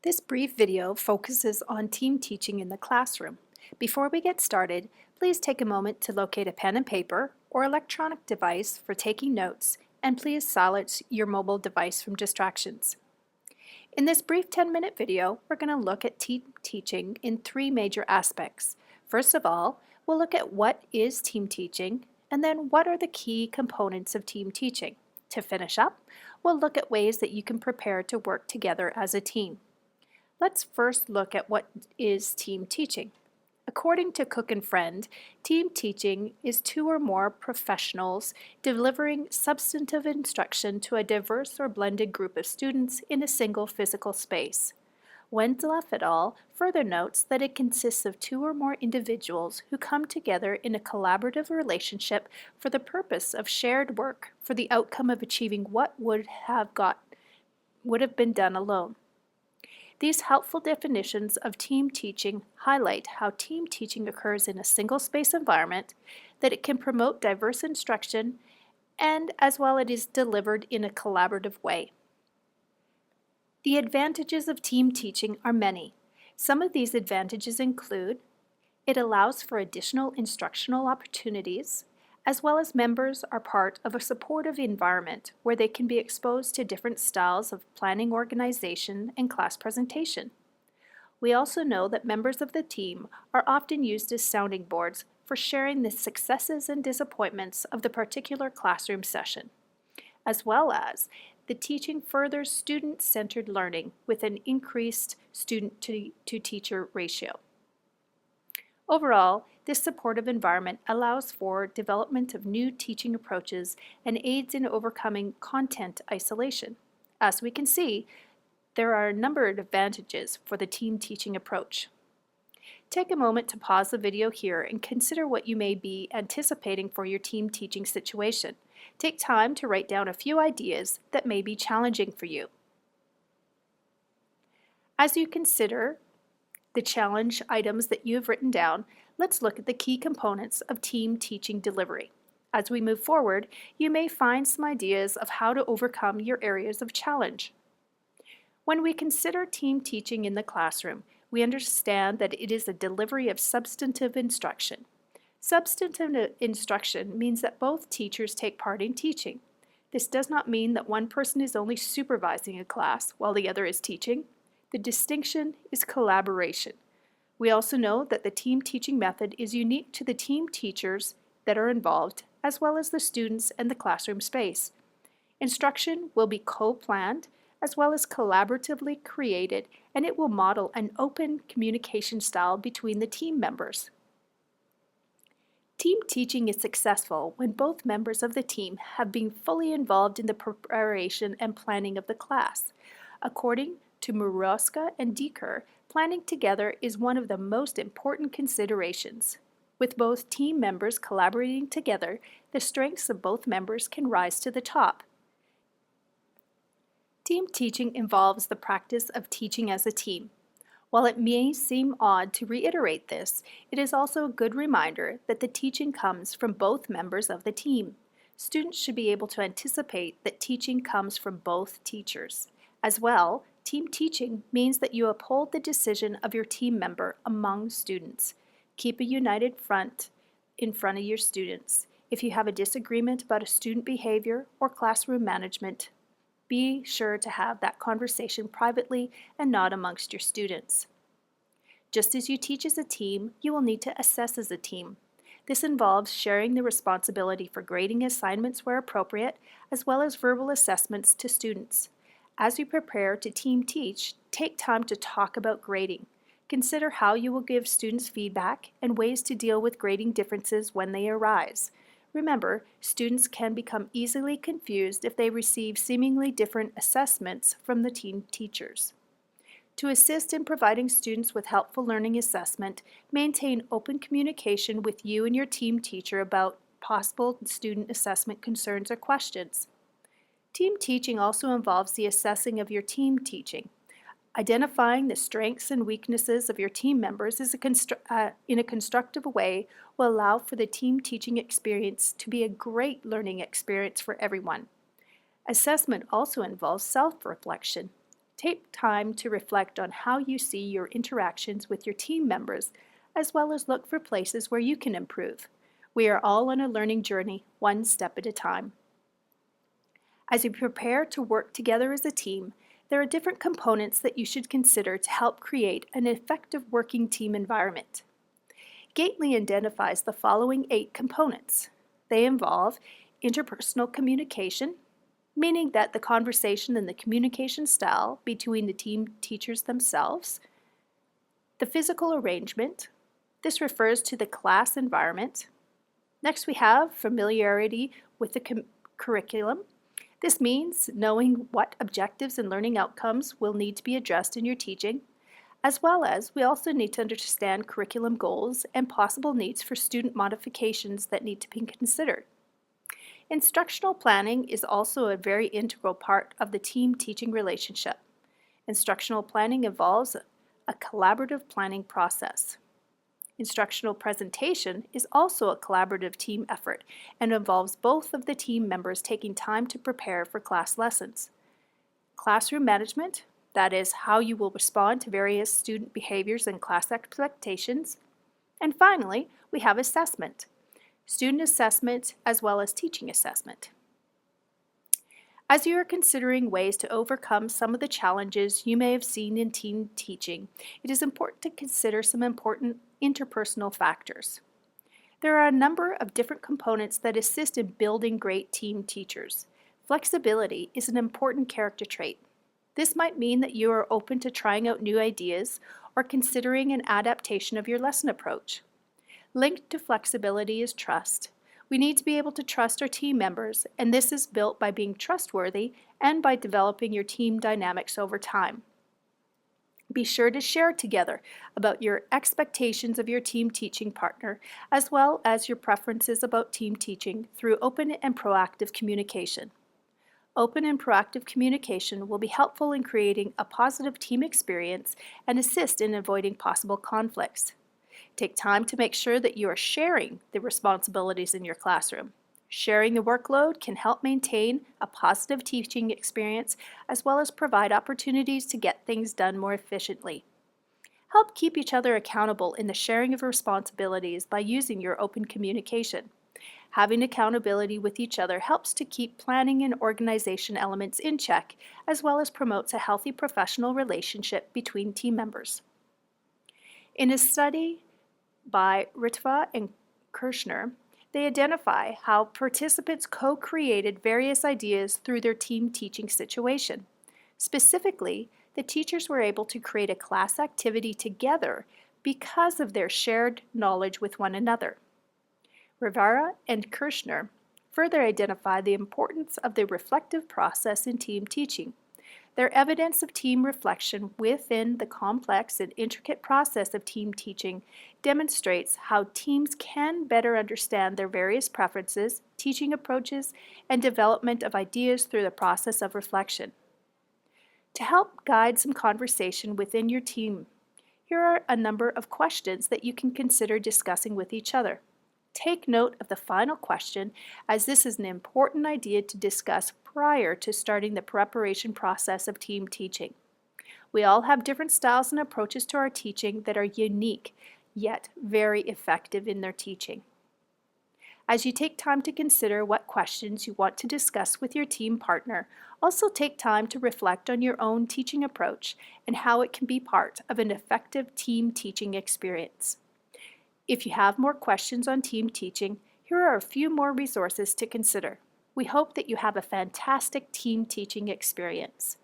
This brief video focuses on team teaching in the classroom. Before we get started, please take a moment to locate a pen and paper or electronic device for taking notes, and please silence your mobile device from distractions. In this brief 10-minute video, we're going to look at team teaching in three major aspects. First of all, we'll look at what is team teaching, and then what are the key components of team teaching. To finish up, we'll look at ways that you can prepare to work together as a team. Let's first look at what is team teaching. According to Cook and Friend, team teaching is two or more professionals delivering substantive instruction to a diverse or blended group of students in a single physical space. Wendlaff et al. Further notes that it consists of two or more individuals who come together in a collaborative relationship for the purpose of shared work for the outcome of achieving what would have been done alone. These helpful definitions of team teaching highlight how team teaching occurs in a single space environment, that it can promote diverse instruction, and as well it is delivered in a collaborative way. The advantages of team teaching are many. Some of these advantages include it allows for additional instructional opportunities, as well as members are part of a supportive environment where they can be exposed to different styles of planning, organization, and class presentation. We also know that members of the team are often used as sounding boards for sharing the successes and disappointments of the particular classroom session, as well as the teaching furthers student-centered learning with an increased student-to-teacher ratio. Overall, this supportive environment allows for development of new teaching approaches and aids in overcoming content isolation. As we can see, there are a number of advantages for the team teaching approach. Take a moment to pause the video here and consider what you may be anticipating for your team teaching situation. Take time to write down a few ideas that may be challenging for you. As you consider the challenge items that you have written down, let's look at the key components of team teaching delivery. As we move forward, you may find some ideas of how to overcome your areas of challenge. When we consider team teaching in the classroom, we understand that it is a delivery of substantive instruction. Substantive instruction means that both teachers take part in teaching. This does not mean that one person is only supervising a class while the other is teaching. The distinction is collaboration. We also know that the team teaching method is unique to the team teachers that are involved, as well as the students and the classroom space. Instruction will be co-planned as well as collaboratively created, and it will model an open communication style between the team members. Team teaching is successful when both members of the team have been fully involved in the preparation and planning of the class. According to Muroska and Decker, planning together is one of the most important considerations. With both team members collaborating together, the strengths of both members can rise to the top. Team teaching involves the practice of teaching as a team. While it may seem odd to reiterate this, it is also a good reminder that the teaching comes from both members of the team. Students should be able to anticipate that teaching comes from both teachers. As well, team teaching means that you uphold the decision of your team member among students. Keep a united front in front of your students. If you have a disagreement about a student behavior or classroom management, be sure to have that conversation privately and not amongst your students. Just as you teach as a team, you will need to assess as a team. This involves sharing the responsibility for grading assignments where appropriate, as well as verbal assessments to students. As you prepare to team teach, take time to talk about grading. Consider how you will give students feedback and ways to deal with grading differences when they arise. Remember, students can become easily confused if they receive seemingly different assessments from the team teachers. To assist in providing students with helpful learning assessment, maintain open communication with you and your team teacher about possible student assessment concerns or questions. Team teaching also involves the assessing of your team teaching. Identifying the strengths and weaknesses of your team members in a constructive way will allow for the team teaching experience to be a great learning experience for everyone. Assessment also involves self-reflection. Take time to reflect on how you see your interactions with your team members, as well as look for places where you can improve. We are all on a learning journey, one step at a time. As you prepare to work together as a team, there are different components that you should consider to help create an effective working team environment. Gately identifies the following 8 components. They involve interpersonal communication, meaning that the conversation and the communication style between the team teachers themselves. The physical arrangement. This refers to the class environment. Next we have familiarity with the curriculum. This means knowing what objectives and learning outcomes will need to be addressed in your teaching, as well as we also need to understand curriculum goals and possible needs for student modifications that need to be considered. Instructional planning is also a very integral part of the team teaching relationship. Instructional planning involves a collaborative planning process. Instructional presentation is also a collaborative team effort and involves both of the team members taking time to prepare for class lessons. Classroom management, that is how you will respond to various student behaviors and class expectations. And finally, we have assessment, student assessment as well as teaching assessment. As you are considering ways to overcome some of the challenges you may have seen in team teaching, it is important to consider some important interpersonal factors. There are a number of different components that assist in building great team teachers. Flexibility is an important character trait. This might mean that you are open to trying out new ideas or considering an adaptation of your lesson approach. Linked to flexibility is trust. We need to be able to trust our team members, and this is built by being trustworthy and by developing your team dynamics over time. Be sure to share together about your expectations of your team teaching partner, as well as your preferences about team teaching through open and proactive communication. Open and proactive communication will be helpful in creating a positive team experience and assist in avoiding possible conflicts. Take time to make sure that you are sharing the responsibilities in your classroom. Sharing the workload can help maintain a positive teaching experience as well as provide opportunities to get things done more efficiently. Help keep each other accountable in the sharing of responsibilities by using your open communication. Having accountability with each other helps to keep planning and organization elements in check, as well as promotes a healthy professional relationship between team members. In a study by Ritva and Kirshner, they identify how participants co-created various ideas through their team teaching situation. Specifically, the teachers were able to create a class activity together because of their shared knowledge with one another. Rivera and Kirshner further identify the importance of the reflective process in team teaching. Their evidence of team reflection within the complex and intricate process of team teaching demonstrates how teams can better understand their various preferences, teaching approaches, and development of ideas through the process of reflection. To help guide some conversation within your team, here are a number of questions that you can consider discussing with each other. Take note of the final question, as this is an important idea to discuss prior to starting the preparation process of team teaching. We all have different styles and approaches to our teaching that are unique, yet very effective in their teaching. As you take time to consider what questions you want to discuss with your team partner, also take time to reflect on your own teaching approach and how it can be part of an effective team teaching experience. If you have more questions on team teaching, here are a few more resources to consider. We hope that you have a fantastic team teaching experience.